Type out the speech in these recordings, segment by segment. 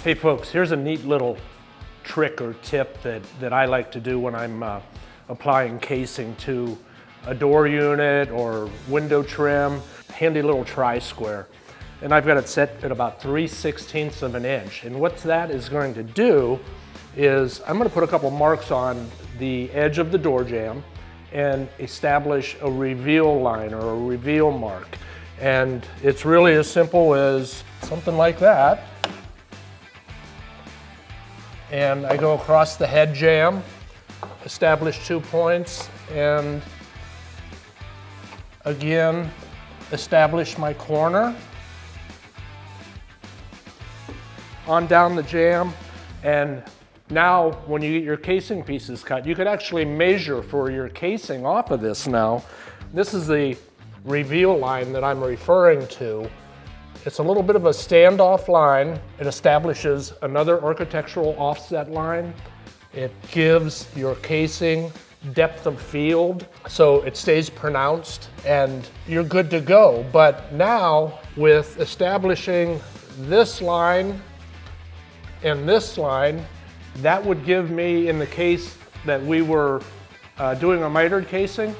Hey folks, here's a neat little trick or tip that I like to do when I'm applying casing to a door unit or window trim. Handy little tri-square. And I've got it set at about 3/16 of an inch. And what that is going to do is I'm going to put a couple marks on the edge of the door jamb and establish a reveal line or a reveal mark. And it's really as simple as something like that. And I go across the head jamb, establish 2 points, and again, establish my corner. On down the jamb, and now when you get your casing pieces cut, you could actually measure for your casing off of this now. This is the reveal line that I'm referring to. It's a little bit of a standoff line. It establishes another architectural offset line. It gives your casing depth of field, so it stays pronounced and you're good to go. But now with establishing this line and this line, that would give me, in the case that we were doing a mitered casing,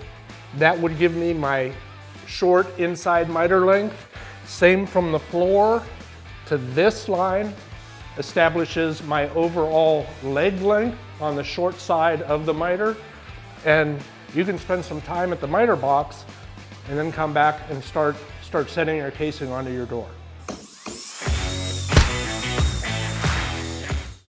that would give me my short inside miter length. Same from the floor to this line establishes my overall leg length on the short side of the miter. And you can spend some time at the miter box and then come back and start setting your casing onto your door.